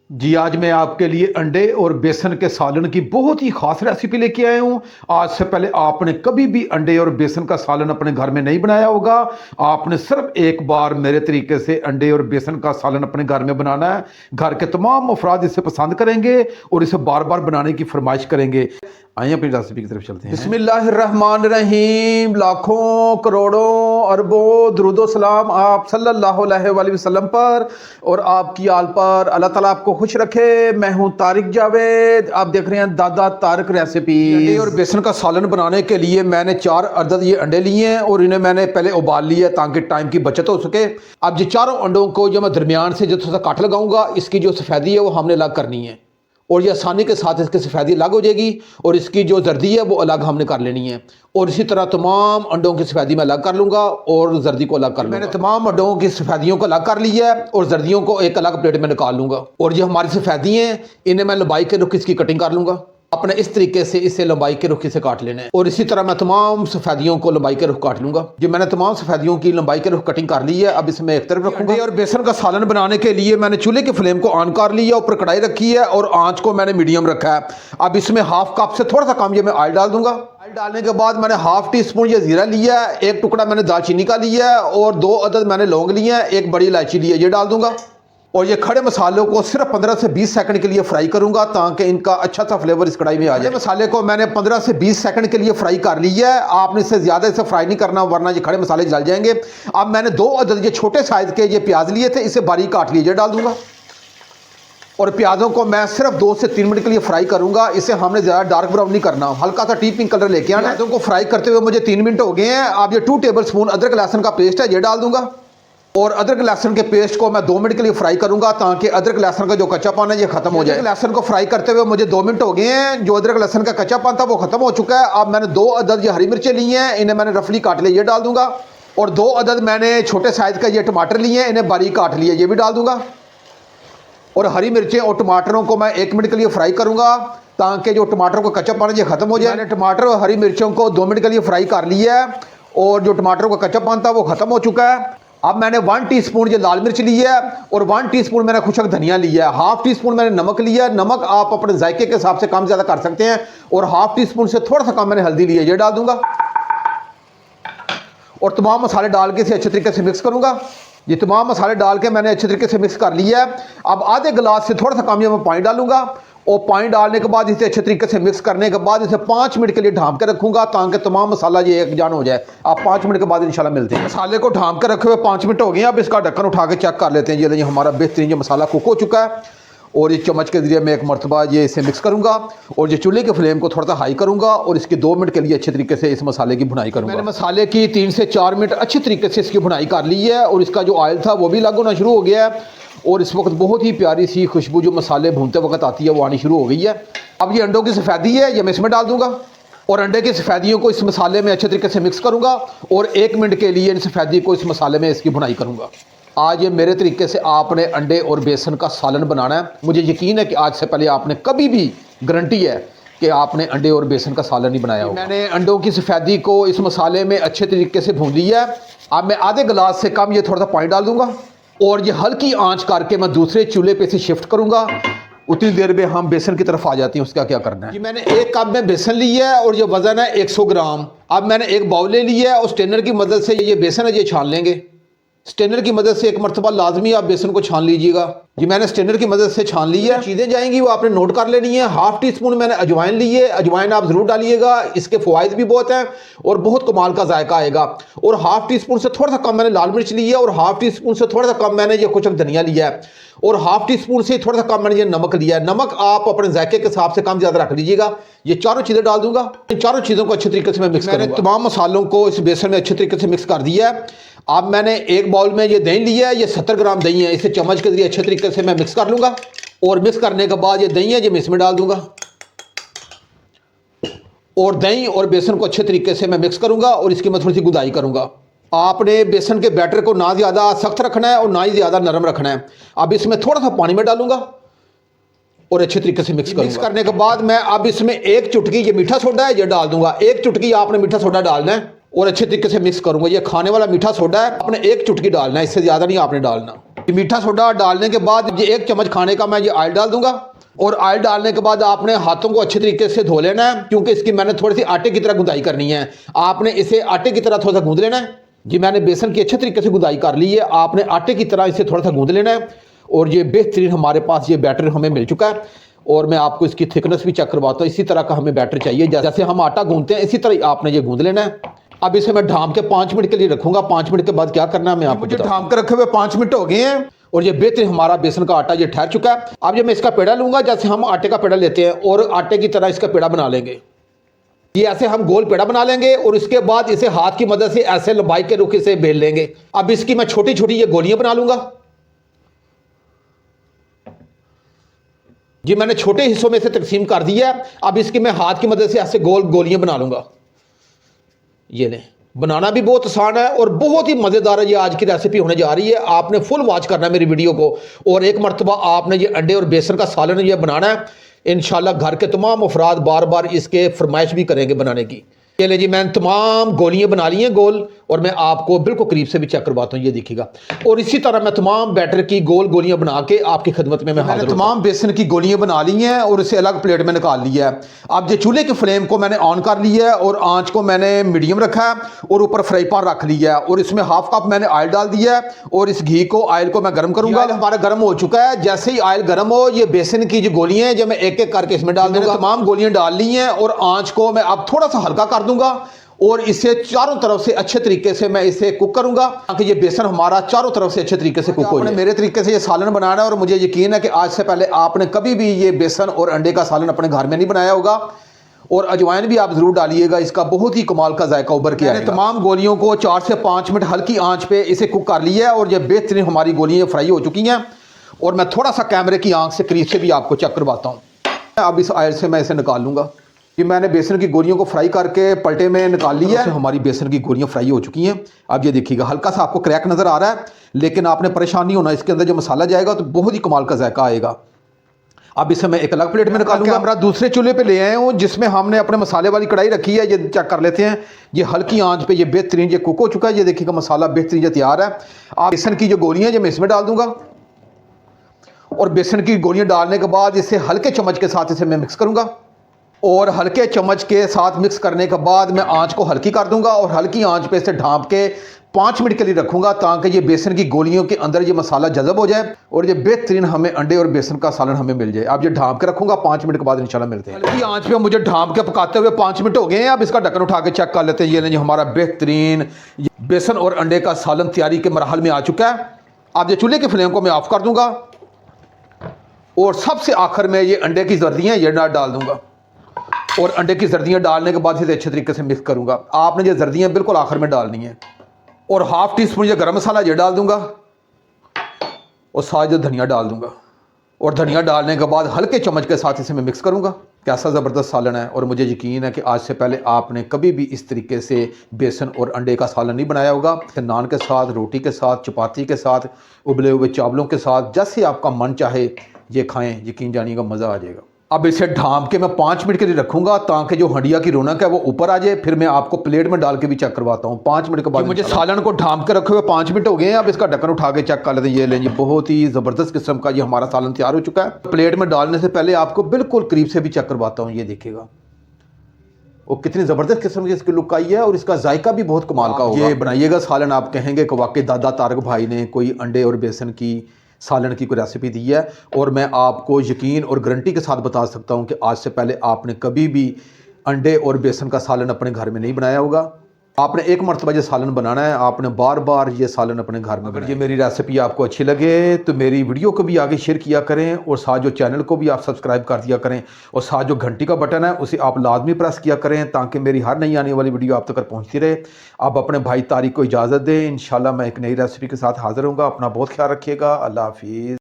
जी आज मैं आपके लिए अंडे और बेसन के सालन की बहुत ही ख़ास रेसिपी लेके आया हूँ। आज से पहले आपने कभी भी अंडे और बेसन का सालन अपने घर में नहीं बनाया होगा। आपने सिर्फ एक बार मेरे तरीके से अंडे और बेसन का सालन अपने घर में बनाना है। घर के तमाम अफराद इसे पसंद करेंगे और इसे बार बार बनाने की फरमाइश करेंगे। आइए अपनी रेसिपी की तरफ चलते हैं। बिस्मिल्लाहिर्रहमानिर्रहीम। लाखों करोड़ों अरबों दुरूदो सलाम आप सल्लल्लाहु अलैहि वसल्लम पर और आपकी आल पर। अल्लाह ताला आपको खुश रखे। मैं हूं तारिक जावेद, आप देख रहे हैं दादा तारिक रेसिपी। अंडे और बेसन का सालन बनाने के लिए मैंने 4 अदद ये अंडे लिए हैं और इन्हें मैंने पहले उबाल लिया ताकि टाइम की बचत हो सके। अब ये चारों अंडों को जो मैं दरमियान से जो थोड़ा सा काट लगाऊंगा, इसकी जो सफ़ेदी है वो हमने अलग करनी है और ये आसानी के साथ इसकी सफ़ेदी अलग हो जाएगी और इसकी जो जर्दी है वो अलग हमने कर लेनी है। और इसी तरह तमाम अंडों की सफ़ेदी मैं अलग कर लूँगा और जर्दी को अलग कर लूँगा। मैंने तमाम अंडों की सफ़ेदियों को अलग कर लिया है और जर्दियों को एक अलग प्लेट में निकाल लूँगा। और जो हमारी सफ़ेदी हैं इन्हें मैं लंबाई के रुख इसकी कटिंग कर लूँगा। अपने इस तरीके से इसे लंबाई के रुख से काट लेना है और इसी तरह मैं तमाम सफ़ेदियों को लंबाई के रुख काट लूँगा। जो मैंने तमाम सफ़ेदियों की लंबाई के रुख कटिंग कर ली है, अब इसमें एक तरफ रखूँगा। और बेसन का सालन बनाने के लिए मैंने चूल्हे की फ्लेम को ऑन कर लिया, ऊपर कढ़ाई रखी है और आंच को मैंने मीडियम रखा है। अब इसमें हाफ कप से थोड़ा सा कम ये मैं ऑयल डाल दूंगा। ऑयल डालने के बाद मैंने हाफ टी स्पून ये ज़ीरा लिया है, एक टुकड़ा मैंने दालचीनी का लिया है और 2 अदद मैंने लौंग लिए हैं, एक बड़ी इलायची ली है, ये डाल दूंगा। और ये खड़े मसालों को सिर्फ 15 से 20 सेकंड के लिए फ्राई करूंगा ताकि इनका अच्छा सा फ्लेवर इस कढ़ाई में आ जाए। मसाले को मैंने 15 से 20 सेकंड के लिए फ्राई कर लिया है। आपने इससे ज़्यादा इसे फ्राई नहीं करना वरना ये खड़े मसाले जल जाएंगे। अब मैंने 2 अदद ये छोटे साइज़ के ये प्याज लिए थे, इसे बारीक काट लीजिए, डाल दूंगा। और प्याज़ों को मैं सिर्फ 2 से 3 मिनट के लिए फ्राई करूंगा। इसे हमने ज़्यादा डार्क ब्राउन नहीं करना, हल्का सा टी पिंक कलर लेके आना। प्याज़ों को फ्राई करते हुए मुझे 3 मिनट हो गए हैं। अब ये 2 टेबल स्पून अदरक लहसुन का पेस्ट है, ये डाल दूंगा। और अदरक लहसुन के पेस्ट को मैं 2 मिनट के लिए फ्राई करूंगा ताकि अदरक लहसुन का जो कच्चापन है ये खत्म हो जाए। लहसुन को फ्राई करते हुए मुझे 2 मिनट हो गए हैं। जो अदरक लहसुन का कच्चापन था वो खत्म हो चुका है। अब मैंने 2 अदद ये हरी मिर्चें ली हैं, इन्हें मैंने रफली काट लिया, ये डाल दूंगा। और 2 अदद मैंने छोटे साइज का ये टमाटर लिए हैं, इन्हें बारीक काट लिया, ये भी डाल दूंगा। और हरी मिर्चें और टमाटरों को मैं 1 मिनट के लिए फ्राई करूंगा ताकि जो टमाटर को कच्चापन है ये खत्म हो जाए। मैंने टमाटर और हरी मिर्चों को 2 मिनट के लिए फ्राई कर लिया है और जो टमाटर का कच्चापन था वो खत्म हो चुका है। अब मैंने 1 टीस्पून ये लाल मिर्च ली है और 1 टीस्पून मैंने खुशक धनिया लिया है। हाफ टीस्पून मैंने नमक लिया है, नमक आप अपने जायके के हिसाब से कम ज़्यादा कर सकते हैं। और हाफ टीस्पून से थोड़ा सा कम मैंने हल्दी ली है, ये डाल दूंगा। और तमाम मसाले डाल के इसे अच्छे तरीके से मिक्स करूंगा। ये तमाम मसाले डाल के मैंने अच्छे तरीके से मिक्स कर लिया है। अब आधे गिलास से थोड़ा सा कम ये मैं पानी डालूंगा और पानी डालने के बाद इसे अच्छे तरीके से मिक्स करने के बाद इसे 5 मिनट के लिए ढांप के रखूंगा ताकि तमाम मसाला ये एक जान हो जाए। आप 5 मिनट के बाद इंशाल्लाह मिलते हैं। मसाले को ढांप के रखे हुए 5 मिनट हो गए हैं। अब इसका ढक्कन उठा के चेक कर लेते हैं। ये हमारा बेहतरीन जो मसाला कुक हो चुका है और इस चम्मच के जरिए मैं एक मरतबा ये इसे मिक्स करूंगा और ये चूल्हे के फ्लेम को थोड़ा सा हाई करूंगा और इसके 2 मिनट के लिए अच्छे तरीके से इस मसाले की भुनाई करूंगा। मैंने मसाले की 3 से 4 मिनट अच्छे तरीके से इसकी भुनाई कर ली है और इसका जो ऑयल था वो भी अलग होना शुरू हो गया है और इस वक्त बहुत ही प्यारी सी खुशबू जो मसाले भूनते वक्त आती है वो आनी शुरू हो गई है। अब ये अंडों की सफ़ेदी है, ये मैं इसमें डाल दूंगा और अंडे की सफ़ेदियों को इस मसाले में अच्छे तरीके से मिक्स करूंगा और 1 मिनट के लिए इन सफ़ेदी को इस मसाले में इसकी भुनाई करूंगा। आज ये मेरे तरीके से आपने अंडे और बेसन का सालन बनाना है। मुझे यकीन है कि आज से पहले आपने कभी भी गारंटी है कि आपने अंडे और बेसन का सालन नहीं बनाया होगा। मैंने अंडों की सफ़ेदी को इस मसाले में अच्छे तरीके से भून लिया है। अब मैं आधे गिलास से कम ये थोड़ा सा पानी डाल दूंगा और ये हल्की आंच करके मैं दूसरे चूल्हे पे से शिफ्ट करूंगा। उतनी देर में हम बेसन की तरफ आ जाती हैं। उसका क्या करना है कि मैंने 1 कप में बेसन लिया है और ये वज़न है 100 ग्राम। अब मैंने एक बाउल ले लिया है और स्ट्रेनर की मदद से ये बेसन है ये छान लेंगे। स्ट्रेनर की मदद से एक मरतबा लाजमी आप बेसन को छान लीजिएगा। जी मैंने स्ट्रेनर की मदद से छान लिया है। चीज़ें जाएंगी वो आपने नोट कर लेनी है। हाफ टी स्पून मैंने अजवाइन ली है, अजवाइन आप ज़रूर डालिएगा, इसके फ़वाइद भी बहुत हैं और बहुत कमाल का जायका आएगा। और हाफ टी स्पून से थोड़ा सा कम मैंने लाल मिर्च ली है और हाफ टी स्पून से थोड़ा सा कम मैंने ये खुशक धनिया लिया है और हाफ टी स्पून से थोड़ा सा कम मैंने ये नमक लिया है। नमक आप अपने जायके के हिसाब से कम ज़्यादा रख लीजिएगा। ये चारों चीज़ें डाल दूंगा। इन चारों चीज़ों को अच्छे तरीके से मैं मिक्स करूँगा। मैंने तमाम मसालों को इस बेसन में अच्छे तरीके से मिक्स कर दिया है। अब मैंने एक बाउल में ये दही लिया है, ये 70 ग्राम दही है, इसे चम्मच के जरिए अच्छे तरीके से मैं मिक्स कर लूँगा और मिक्स करने के बाद ये दही है ये मैं इसमें डाल दूँगा और दही और बेसन को अच्छे तरीके से मैं मिक्स करूँगा और इसकी मैं थोड़ी सी गुदाई करूँगा। आपने बेसन के बैटर को ना ज़्यादा सख्त रखना है और ना ही ज़्यादा नरम रखना है। अब इसमें थोड़ा सा पानी में डालूँगा और अच्छे तरीके से मिक्स करने के बाद मैं अब इसमें 1 चुटकी ये मीठा सोडा है ये डाल दूँगा। 1 चुटकी आपने मीठा सोडा डालना है और अच्छे तरीके से मिक्स करूँगा। ये खाने वाला मीठा सोडा है, आपने 1 चुटकी डालना है, इससे ज़्यादा नहीं आपने डालना। मीठा सोडा डालने के बाद ये 1 चम्मच खाने का मैं ये ऑयल डाल दूंगा। और ऑयल डालने के बाद आपने हाथों को अच्छे तरीके से धो लेना है, क्योंकि इसकी मैंने थोड़ी सी आटे की तरह गुंदाई करनी है। आपने इसे आटे की तरह थोड़ा सा गूंद लेना है। जी मैंने बेसन की अच्छे तरीके से गुंदाई कर ली है, आपने आटे की तरह इसे थोड़ा सा गूंद लेना है। और ये बेहतरीन हमारे पास ये बैटर हमें मिल चुका है। और मैं आपको इसकी थिकनेस भी चेक करवाता हूँ। इसी तरह का हमें बैटर चाहिए, जैसे हम आटा गूंदते हैं इसी तरह आपने ये गूंद लेना है। अब इसे मैं ढांप के 5 मिनट के लिए रखूंगा। 5 मिनट के बाद क्या करना है मैं आपको मुझे ढांप के रखे हुए 5 मिनट हो गए हैं और ये बेहतरीन हमारा बेसन का आटा ये ठहर चुका है। अब ये मैं इसका पेड़ा लूंगा, जैसे हम आटे का पेड़ा लेते हैं, और आटे की तरह इसका पेड़ा बना लेंगे। ये ऐसे हम गोल पेड़ा बना लेंगे और इसके बाद इसे हाथ की मदद से ऐसे लंबाई के रुख से बेल लेंगे। अब इसकी मैं छोटी छोटी ये गोलियां बना लूंगा। जी मैंने छोटे हिस्सों में से तकसीम कर दिया है। अब इसकी मैं हाथ की मदद से ऐसे गोल गोलियां बना लूंगा। ये लें, बनाना भी बहुत आसान है और बहुत ही मज़ेदार है। ये आज की रेसिपी होने जा रही है। आपने फुल वॉच करना है मेरी वीडियो को। और एक मरतबा आपने ये अंडे और बेसन का सालन ये बनाना है। इंशाल्लाह घर के तमाम अफराद बार बार इसके फरमाइश भी करेंगे बनाने की। ये ले जी, मैंने तमाम गोलियां बना ली हैं गोल, और मैं आपको बिल्कुल करीब से भी चेक करवाता हूँ। ये देखिएगा। और इसी तरह मैं तमाम बैटर की गोल गोलियां बना के आपकी खिदमत में मैं हाजिर हूं। तमाम बेसन की गोलियां बना ली हैं और इसे अलग प्लेट में निकाल लिया है। अब ये चूल्हे की फ्लेम को मैंने ऑन कर लिया है और आंच को मैंने मीडियम रखा है और ऊपर फ्राई पैन रख लिया है। और इसमें हाफ कप मैंने ऑयल डाल दिया है और इस घी को ऑयल को मैं गर्म करूंगा। हमारा गर्म हो चुका है। जैसे ही ऑयल गर्म हो, ये बेसन की जो गोलियां हैं जो मैं एक एक करके इसमें डाल दूंगा। तमाम गोलियां डाल ली हैं और आंच को मैं अब थोड़ा सा हल्का कर दूंगा और इसे चारों तरफ से अच्छे तरीके से मैं इसे कुक करूंगा, ताकि ये बेसन हमारा चारों तरफ से अच्छे तरीके से कुक हो जाए। मेरे तरीके से ये सालन बनाना है और मुझे यकीन है कि आज से पहले आपने कभी भी ये बेसन और अंडे का सालन अपने घर में नहीं बनाया होगा। और अजवाइन भी आप जरूर डालिएगा, इसका बहुत ही कमाल का जायका उभर के आएगा। तमाम गोलियों को 4 से 5 मिनट हल्की आंच पे इसे कुक कर लिया है और ये बेहतरीन हमारी गोलियां फ्राई हो चुकी हैं। और मैं थोड़ा सा कैमरे की आंख से करीब से भी आपको चेक करवाता हूँ। अब इस ऑयल से मैं इसे निकाल लूंगा। कि मैंने बेसन की गोलियों को फ्राई करके पलटे में निकाल लिया है। हमारी बेसन की गोलियां फ्राई हो चुकी हैं। अब ये देखिएगा, हल्का सा आपको क्रैक नज़र आ रहा है, लेकिन आपने परेशान नहीं होना। इसके अंदर जो मसाला जाएगा तो बहुत ही कमाल का जायका आएगा। अब इसे मैं एक अलग प्लेट में निकालूंगा। कैमरा दूसरे चूल्हे पे ले आया हूँ जिसमें हमने अपने मसाले वाली कढ़ाई रखी है। ये चेक कर लेते हैं। ये हल्की आंच पे ये बेहतरीन ये कुक हो चुका है। ये देखिएगा, मसाला बेहतरीन ये तैयार है। अब बेसन की जो गोलियाँ जो मैं इसमें डाल दूंगा और बेसन की गोलियाँ डालने के बाद इसे हल्के चम्मच के साथ इसे मैं मिक्स करूँगा। और हल्के चम्मच के साथ मिक्स करने के बाद मैं आंच को हल्की कर दूंगा और हल्की आंच पे इसे ढांप के 5 मिनट के लिए रखूंगा, ताकि ये बेसन की गोलियों के अंदर ये मसाला जज़ब हो जाए और ये बेहतरीन हमें अंडे और बेसन का सालन हमें मिल जाए। अब ये ढांप के रखूंगा, 5 मिनट के बाद इंशाल्लाह मिलते हैं। हल्की आंच पे मुझे ढांप के पकाते हुए 5 मिनट हो गए हैं। अब इसका ढक्कन उठा के चेक कर लेते हैं। ये नहीं, हमारा बेहतरीन बेसन और अंडे का सालन तैयारी के मरहल में आ चुका है। अब ये चूल्हे की फ्लेम को मैं ऑफ कर दूंगा और सबसे आखिर में ये अंडे की जर्दियाँ ये डाल दूंगा और अंडे की जर्दियाँ डालने के बाद इसे अच्छे तरीके से मिक्स करूंगा। आपने ये जर्दियाँ बिल्कुल आखिर में डालनी है। और हाफ टी स्पून ये गरम मसाला ये डाल दूंगा और साथ जो धनिया डाल दूंगा। और धनिया डालने के बाद हल्के चम्मच के साथ इसे मैं मिक्स करूंगा। कैसा ज़बरदस्त सालन है। और मुझे यकीन है कि आज से पहले आपने कभी भी इस तरीके से बेसन और अंडे का सालन नहीं बनाया होगा। नान के साथ, रोटी के साथ, चपाती के साथ, उबले हुए चावलों के साथ, जैसे आपका मन चाहे ये खाएँ, यकीन जानिएगा मज़ा आ जाएगा। अब इसे ढांप के मैं 5 मिनट के लिए रखूंगा, ताकि जो हंडिया की रौनक है वो ऊपर आ जाए। फिर मैं आपको प्लेट में डाल के भी चेक करवाता हूँ 5 मिनट के बाद। मुझे सालन को ढांप के रखे हुए 5 मिनट हो गए हैं। अब इसका ढक्कन उठा के चेक कर लेते हैं। ये लें जी, बहुत ही ज़बरदस्त किस्म का ये हमारा सालन तैयार हो चुका है। प्लेट में डालने से पहले आपको बिल्कुल करीब से भी चेक करवाता हूँ। ये देखिएगा वो कितनी ज़बरदस्त किस्म की इसकी लुक आई है और इसका जायका भी बहुत कमाल का होगा। ये बनाइएगा सालन, आप कहेंगे कि वाकई दादा तारक भाई ने कोई अंडे और बेसन की सालन की कोई रेसिपी दी है। और मैं आपको यकीन और गारंटी के साथ बता सकता हूं कि आज से पहले आपने कभी भी अंडे और बेसन का सालन अपने घर में नहीं बनाया होगा। आपने एक मरतबा ये सालन बनाना है, आपने बार बार ये सालन अपने घर में। अगर ये मेरी रेसिपी आपको अच्छी लगे तो मेरी वीडियो को भी आगे शेयर किया करें और साथ जो चैनल को भी आप सब्सक्राइब कर दिया करें और साथ जो घंटी का बटन है उसे आप लाजमी प्रेस किया करें, ताकि मेरी हर नई आने वाली वीडियो आप तक पहुँचती रहे। आप अपने भाई तारिक को इजाज़त दें। इंशाल्लाह मैं एक नई रेसिपी के साथ हाजिर हूँगा। अपना बहुत ख्याल रखिएगा। अल्लाह हाफिज़।